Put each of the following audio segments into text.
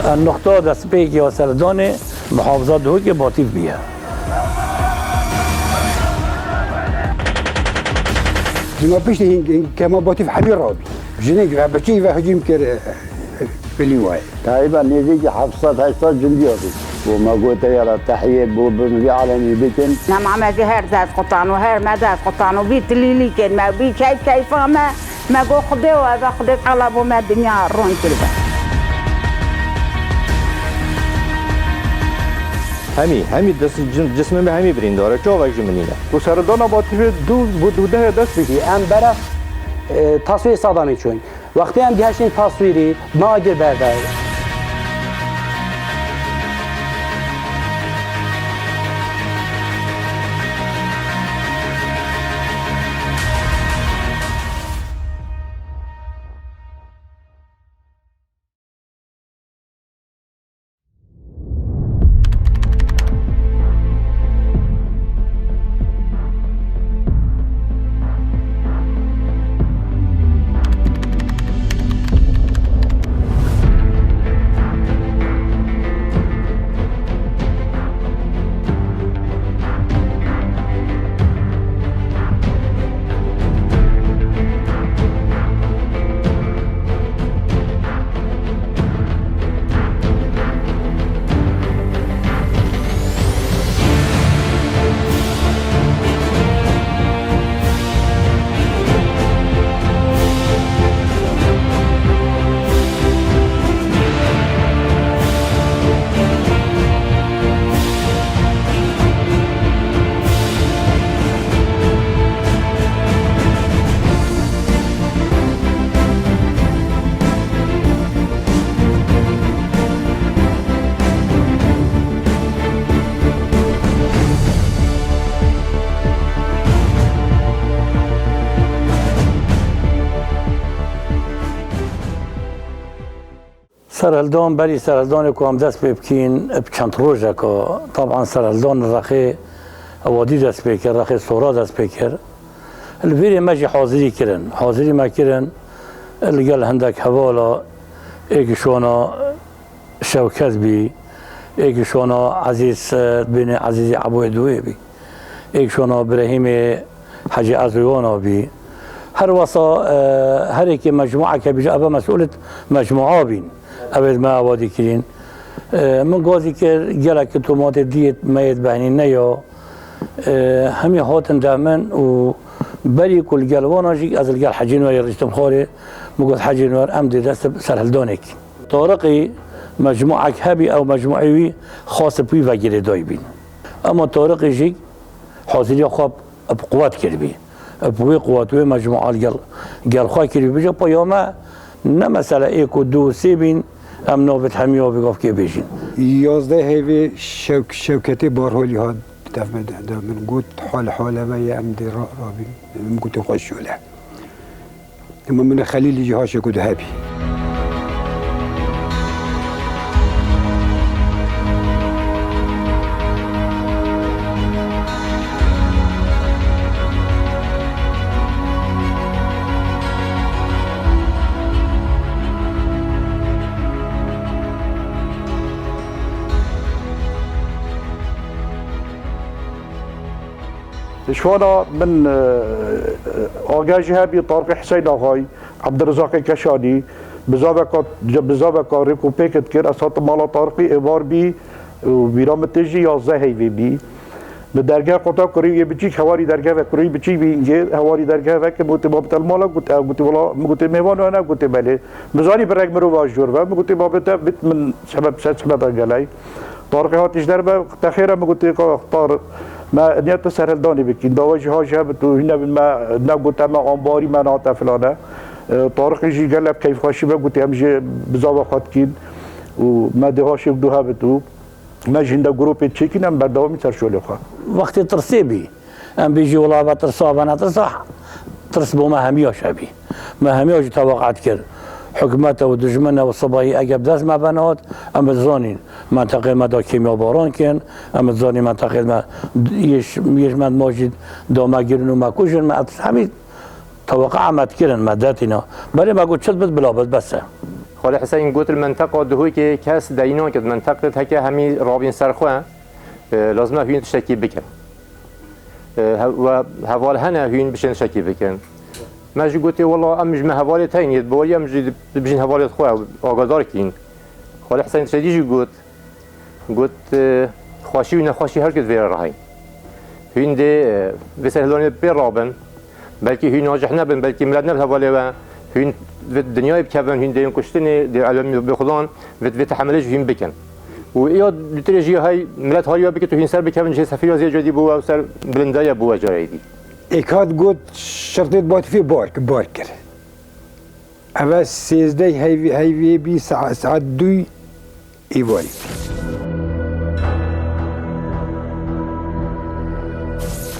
النقطه دست پیکی و سردان محافظات دو که باطیف بیه جناب پیش این کما باطیف حبی رابی جنگ و بچی و هجوم کرد بلیوای تقریبا نزدیک 700 جندي هذي وما قلت يا تحيه بنبي عالمي بكن نعم عمل هر زاد قطعن وهر ما زاد قطعن وبيت اللي كان ما بي كيف ما جو خدوا هذا خدت على ابو ما الدنيا رون كده همي دست جسم به همي برين داره چه وجه منينه و سردان باطیف دوده دست بگی ام برف تصویر صدامی چون وقتی هم گشتین تصویری ناگر برده سرهلدان بری سرهلدان که هم دست بکین چند روزه که طبعا سرهلدان رخی وادی دست بکر رخی سورا دست بکر الویری مجی حاضری ما کرن الگل هندک حوالا ایکشونا شوکت بی ایکشونا عزیز بین عزیز عبویدوی بی ایکشونا ابراهیم حجی عزویانا بی هر وصا هر ایک مجموعه که بیجا ابا مسئولت مجموعه بین اول ما وادی کرین من قاضی که گلک تومات دیت مید بهنین نیا همی هاتن دامن و بری کل گلوانا جی از الگل حجینوار رشتم خاره مقود حجینوار ام دی دست سرهلدانک طارقی مجموعه هبی او مجموعی خاص بی و گیره دای بین اما طارقی جی حاضری خواب قوت کربی بوی قوت و مجموعه گل خواه کربی بجا پیامه نه مثلا ایک و دو سی بین ام نوبت همی ها بگفت که بیشین 11 هیوی شوکتی بارهولی ها دفمه من گوت حال و یه ام دی رابین من گوت خوش شوله اما من خلیلی جی ها شکود هبی شوانا من آگاجی هبی طارق حسین آقای عبدالرزاق کشانی بزاوکا ریکو پیکت کرد اسات مالا طارقی ایوار بی و بیرام تجی 11 هیوی بی به درگاه قطع کری بچی هواری درگاه و کری بچی بی اینجا هواری درگاه و که بوده بابت المالا گوته والا گوته میوان و نه گوته بله مزانی برای مرو واجور و گوته بابت بیت من سبب گلای طارق هاتش در به تخیره گوته که اختار ما نیت سرهلدانی بکین داوجه ها جاب تو هنا ما نقول ما انباری ما نعطى فلانه طارق يجي قال لك كيف خاشي بقول امجي بزاوه خاتكين وما دهاش بدوها بتو ما جندا جروب تشيكين ام بداو متر شو خا وقت ترسيبي ام بيجي والله بترصاب انا تصح ترسبوا ما همياش ابي ما همياش توقعت كر حكمته ودجمنه والصباحي اجاب داس ما بنات ام زانين منطقه مدا کیمیا باران کن ام زانی منطقه ما یش مد ماجد دامگیرن و مکوشن ما همین توقع عمد كرن مداتنا بله ما قلت شد بد بلا بد بس خاله حسین گوت المنطقه دهوی که کس دینان که منطقه هک همی رابین سرخواه لازم هین تشکی بکن و حوال هنه هین بشن تشکی بکن ما جو گوتی والله امج ما حوالی تاینید بوری امج بجین حوالی خواه آگادار کین خاله حسین تشدی جو گوت خواشی و نخواشی هر کد ویر راهی هین ده بسهلانی بیر رابن بلکه هین ناجح نبن بلکه ملاد نبن حوالی و هین في الدنيا بكافن هين دايم كشتني دي علم بخضان في تحملش هين بكن وإياد بترجي هاي ملات هاي بكتو هين سر بكافن جه سفير زي جدي بوا وسر بلندايا بوا جرايدي إكاد قلت شرطيت بات في باركر أما سيزدي هاي بي ساعات دوي إيوالي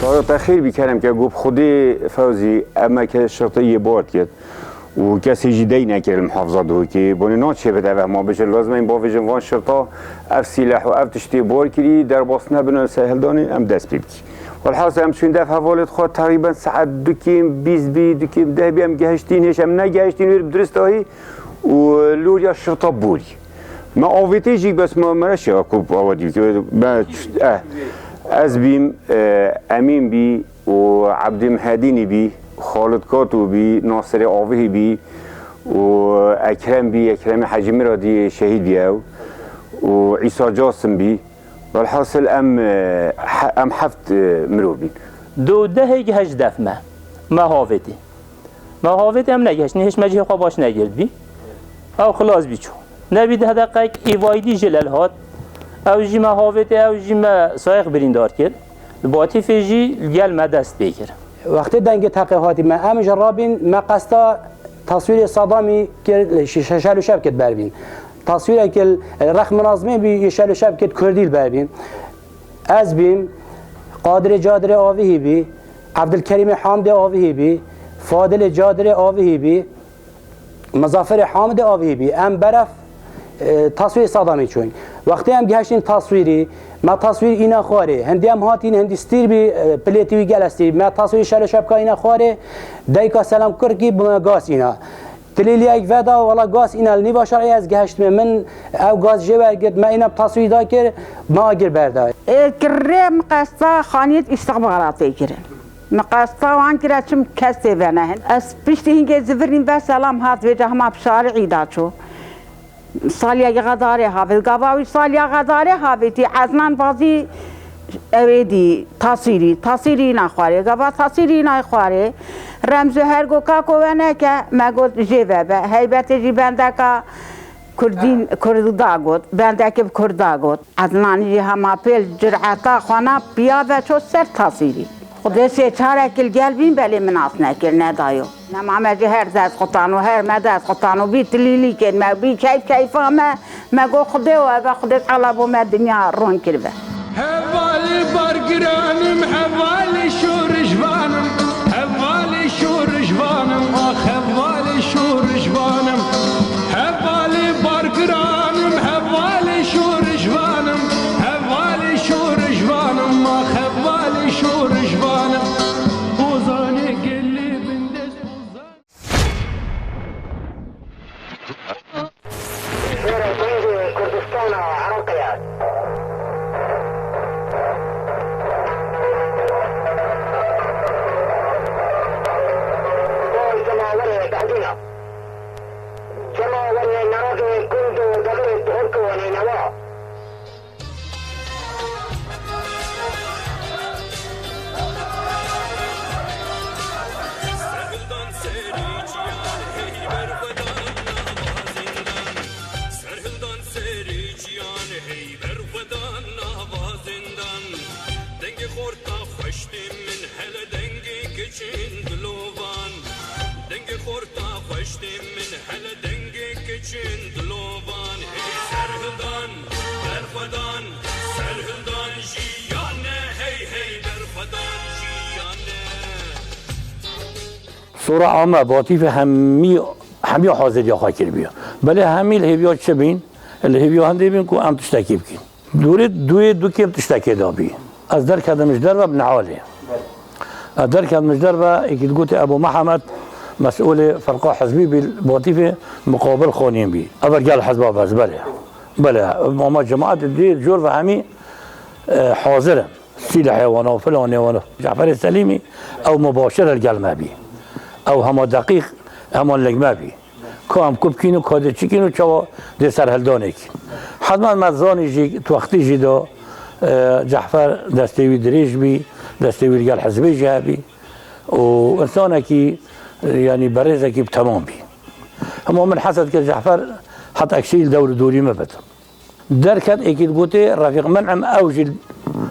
طارق تأخير بكلام كجوب خدي فوزي أما كشرطية بارد كده و کسی جدی نکرد المحافظه دو که بونی ناتشه بده ما بشه لازم این با ویژن وان شرطا اف سلاح و اف تشتی بار کری در باستنه بنا سهل دانی ام دست بیبکی والحاصل ام شون دفع حوالت خود تقریبا ساعت دوکیم 20 بی دوکیم 10 بی ام گهشتینش ام نگهشتین ویر بدرست هایی و لوریا شرطا بوری ما آویتی جیگ بس ما مرشی اکوب آوادی که از بیم امین بی و عبد مهدینی بی خالد کاتو بی ناصر آوهی بی و اکرم بی اکرم حجمی را دی شهید بیاو و عیسی جاسم بی والحاصل ام حفت مرو بین دو ده هج دف ما هاویتی ام نگهش نهش مجیه خواه باش نگرد بی او خلاص بی چون نبید هدقیق ایوایدی جلال هات او جی ما هاویتی او جی ما سایق بریندار کرد باتی فیجی گل ما دست بکر وقتی دنگ تقیهاتی ما ام جرابین ما قصدا تصویر صدامی که شل و شب کد بربین تصویر که رخ مناظمه بی شل و شب کد کردیل بربین از بیم قادر جادر آویهی بی عبدالکریم حامد آویهی بی فاضل جادر آویهی بی مظافر حامد آویهی بی ام برف تصویر صدامی چون وقتی هم گهشتین تصویری ما تصویر اینا خواره هندی هم هاتین هندی ستیر بی پلیتوی گلستی ما تصویر شل شب که اینا خواره دایکا سلام کرکی بنا گاز اینا تلیلی ایک ودا والا گاز اینا نیوا شرعی از گهشت من او گاز جبر گرد ما اینا تصویر دا کر ما اگر بردای كريم مقاسطة خانيت استخباراتي كرن مقاسطة وان كرا چم كسي بناهن اس بيشتي هنگي زفرين بس سلام هات وجه ما بشارعي داتشو سالیا غداره هاوی گاواوی سالیا غداره هاوی تی ازنان بازی اویدی تصیری نخواره گاوا تصیری نخواره رمز هر گو کا کوونه که مگود جیبه به هیبت جی بنده که کردین کرد داغوت بنده که کرد داغوت ازنان جی هم پیل جرعتا خانه بیا و چو سر تصیری خودش چهار کل گلبین بله مناس نکر ندایو نما هر زد قطانو هر مدد قطانو بی تلیلی کن ما بی کیف ما گو خدا و خدا علبو ما دنیا رون کرده هوالي برقرانم هوالي شور جبانم هوالي شور جبانم اخ هوالي شور جبانم هوالي برقرانم هوالي شور جبانم هوالي شور جبانم اخ هوالي شور جبانم بوزاني قلي بندس بوزاني كردستان عراقيات صورة عامة باطي في همي حاضر يا خاكر بيا بل همي الهبيات شبين الهبيات هندي بينكو أم تشتكي بكين دو كيم تشتكي دابي از در کدمش در و بنعاله دركت مجدربة يكي تقول أبو محمد مسؤول فرقة حزبي بالوظيفة مقابل خونين بي أبر قال حزب بس بلا ماما جماعة الدين جور فهمي حاضرة سلاح وانا وفلان وانا جعفر السليمي أو مباشرة القال ما بي أو هما دقيق هما اللي ما بي كام كوبكينو كادر تشيكينو شوا دي سر هلدانك حتما مزاني جي توقتي جي دا جعفر دستوي دريج بي دستوي القال حزبي جابي وإنسانة كي يعني برزة كي بتمام بي هم من حسد كجعفر حتى أكشيل دوري ما بده دركت أكيد بوتي رفيق منعم أوجي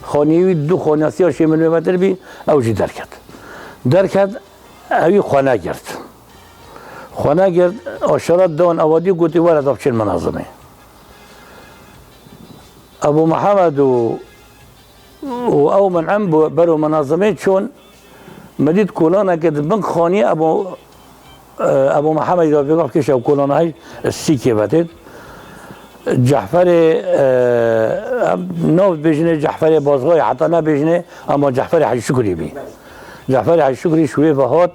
خانيوي دو خاناسيا شيء من متر بي أوجي دركت أوي خانة جرت أشارات دون أودي قلت ولا تبشر المنظمة أبو محمد أو منعم برو منظمة شون مديد كولانا كده بن خاني ابو محمد اذا بيقول كيش او كولانا هاي السيكي باتت جعفر نوف بيجني جعفر بازغاي حتى نا بيجني اما جعفر حج شكري بي جعفر حج شكري شويه فهات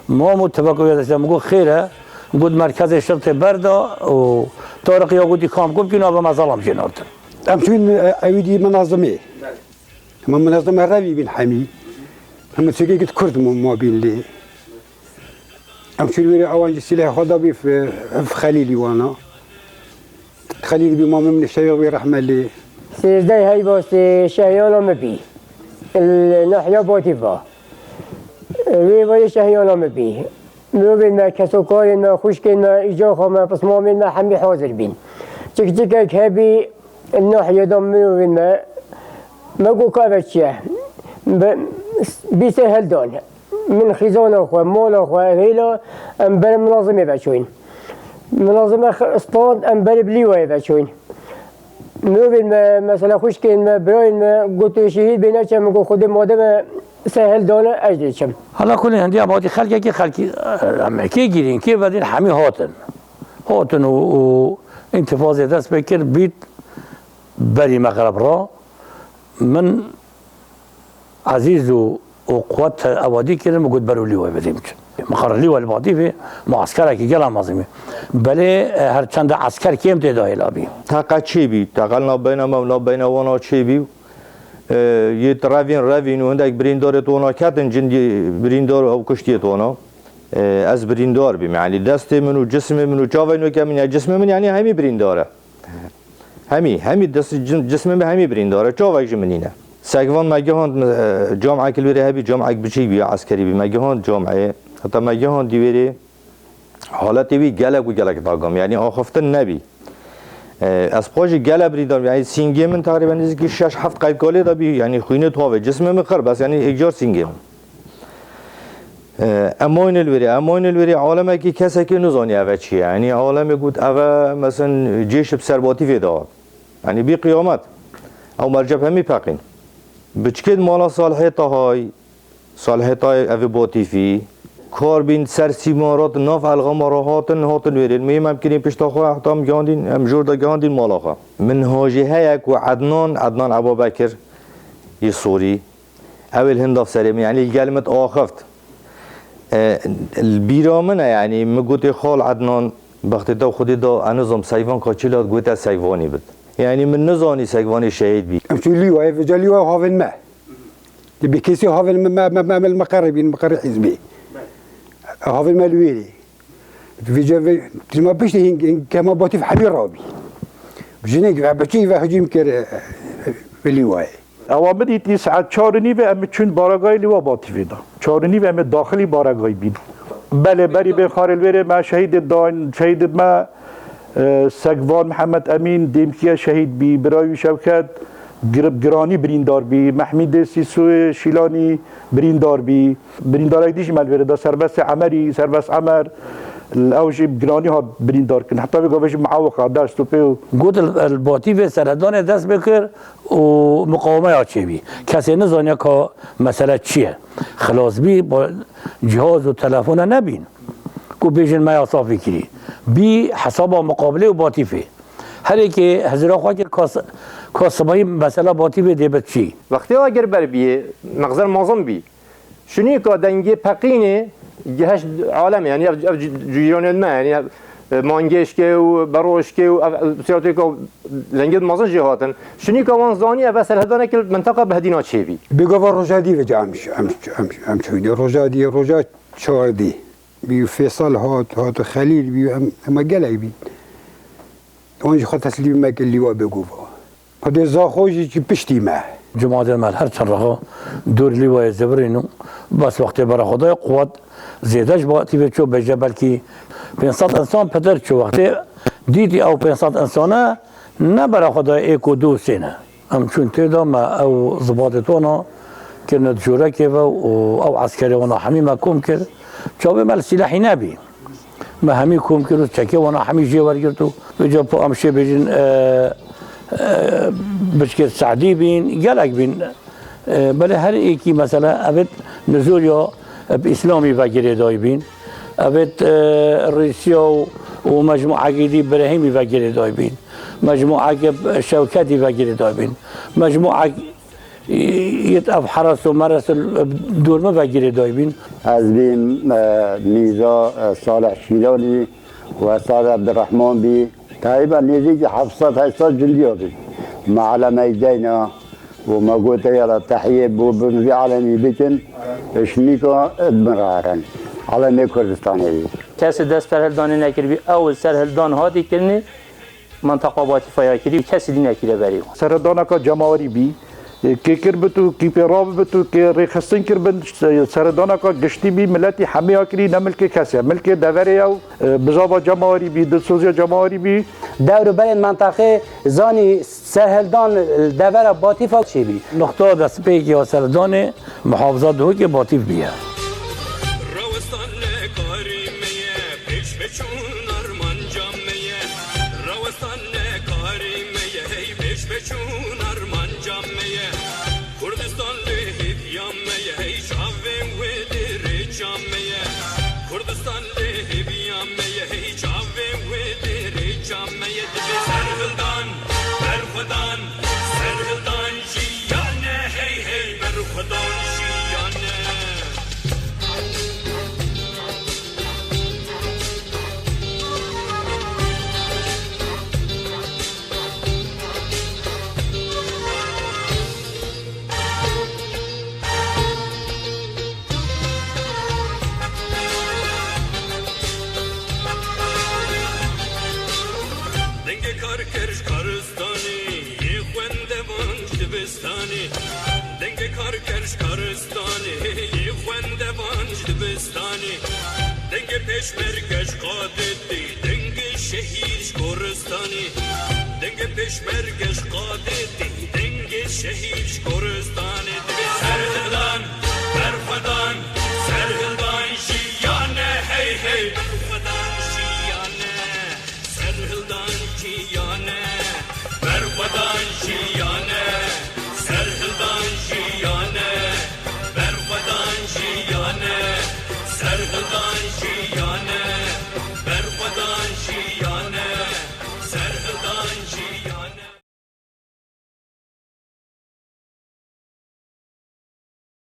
ما متفقوا يا مقول خيره قد مركز الشرطه بردا وطارق ياقوتي كام كم كنا بمظلم جنات امشون ايدي منظمه هم منظمه ربي بن حمي هم سيجي كرد ما بين لي امشون ويري اوانج سلاح خدا بي في خليلي وانا خليلي بمام من الشيخ ورحمه لي سيدي هاي بس شهيانا مبي الناحيه بوتيفا وي شهيانا مبي نوبين ما كسوكاين ما خوشكين ما اجاخا ما بس مامين ما حمي حاضر بين تك هبي الناحيه دم نوبين ما قو كافتشه بيسهل دون من خزانه اخوه مال اخوه غيلا ام بر منظمه بچوين منظمه اسطاد ام بر بليوه بچوين نوبين مثلا خوشكين ما براين ما قلت شهيد بيناتش ما خود مادام سهل دونه اجدشم حالا كل عندي ابادي خلقي اما كي جيرين كي بعدين حمي هاتن و انتفاضه دست بكر بيت بري مغرب را من عزيز وقوات أوادي كده موجود برو ليوه بديمش مقر ليوه البادي في معسكر كي جل مازمي بله هر چند عسكر كيم تداهي لابي تاقا چي بي تاقلنا بينما ونا بين وانا چي بي يترافين وهندك بريندار تونا كاتن جندي بريندار او كشتي تونا از بريندار بي يعني دست منو جسم منو جاوينو كمن جسم من يعني همي برينداره همي دست جسم من همي برينداره جاوي منينه ساقوان مجهون جامعه كلوري هبي جامعه بچي بي عسكري بي مجهون جامعه حتى مجهون ديوري حالتي بي جلك داغم يعني اخفتن نبي اسبوج جل بريدار يعني سينجي من تقريبا نزدیک 6 7 قید گاله دا بي يعني خوينه توه جسم من خر بس يعني اجار سينجي امون الوري عالمه کی کسا کی نزانی اوه چی يعني عالمه گوت اوه مثلا جيش بسرباتی فدا يعني بي قيامت او مرجب همي باقين بچكد مالا صالحيتاي اوه باتی في کار بین سر سیمارات ناف الغام را هاتن ویرین میم هم کنیم پشت خواه احتام گاندین هم جوردا گاندین مالاخا من هاجه هيك و عدنان ابوبکر يسوري اول هنداف سريم يعني الكلمة آخفت البيرامنه يعني مقوتي خال عدنان بخت دا خودي دا انظام سيفان كاچيلات قوتا سيفاني بد يعني من نزاني سيفاني شهيد بي امشي واي فجالي واي هافن ما بكيسي هافن ما المقربين مقر حزبي هافن ما الويلي في جا ما بيش كما باتي في حبي رابي بجنيك بچي هجيم كر في الواي اوامدی 4:30 و ام چون باراگای لیوا باتی ویدا 4:30 و ام داخلی باراگای بین بله بری به خارلوره ما شهید ما سگوان محمد امین دیمکیه شهید بی برای شوکت گرانی بریندار بی محمید سیسو شیلانی بریندار بی بریندار دیش ملوره دا سربست عمر الاوجي بجراني ها بريندار كن حتى بيقول بيجي معوقة داش توبيو قلت الباطي في سردان دست بكر ومقاومة ياتشيبي كسي نزانيا كا مسألة چيه خلاص بي جهاز وتلفون نبين كو بيجن ما يصافي كري بي حسابه مقابله وباطي في هر كي هزرا خواكر كاسباي مسألة باطي في دي بتشي وقتی اگر بر بیه مغزر مازم بی شنو که دنگی پقینه جهش عالم يعني جيران ما يعني مانجيش كي وبروش كي وسيرتي كو زنجد مازن جهاتن شنو كمان زاني بس هذانا كل منطقه بهدينا تشيبي بيقوا رجادي وجا امش شوية رجا شاردي بي فيصل هات خليل بي اما قلعي بي اونج خد تسليم ما اللي وا بيقوا هذا زاخوجي بشتي معه جماعة المال هر چند راه دور لیوای زبرینو بس وقتی برای خدای قوت زیادش با تیوه چو بجه بلکی 500 انسان پدر چو وقتی دیدی او 500 انسانه نه برای خدای ایک و دو سینه هم چون تیدا ما او ضباطتونا کنه جوره که او عسکری وانا همی ما کم کرد چاوه مال سلاحی نبی ما همی کم کرد و چکه وانا همی جیور گرتو بجا پا امشه بجن بشكل سعدي بين قالك بين بل هر ايكي مثلا ابد نزول يا باسلامي فقير دايبين ابد الرئيسية ومجموعة جديد ابراهيمي فقير دايبين مجموعة شوكاتي فقير دايبين مجموعة يتقف حرس ومرس دور ما فقير دايبين از بين ميزا صالح شيلاني وصالح عبد الرحمن بي تقريبا نزيد 700 جندي بي معلمة يدينا وما قلت يلا تحية بنبي عالمي بيتن شنيكا ادمرارن عالمي كردستاني کسی دست پر هلدانی نکردی اول سر هلدان هادی کردی منطقه باتی فیا کردی کسی دی نکرده بری سردانا کا جماوری بی که کربتو کی پیراب بتو که ریخستن کربن سردانا کا گشتی بی ملتی همه آکری نملک کسی ملک دوری او بزابا جماوری بی دلسوزی جماوری بی دور بر منطقه زانی سرهلدان دور باتی فا چی بی نقطه دست پیکی و سردان محافظات هو که باطیف بیه पेशमरगश قادتی دنگ شهید گورستانی دنگ پیشمرگش قادتی دنگ شهید گورستانی سرهلدان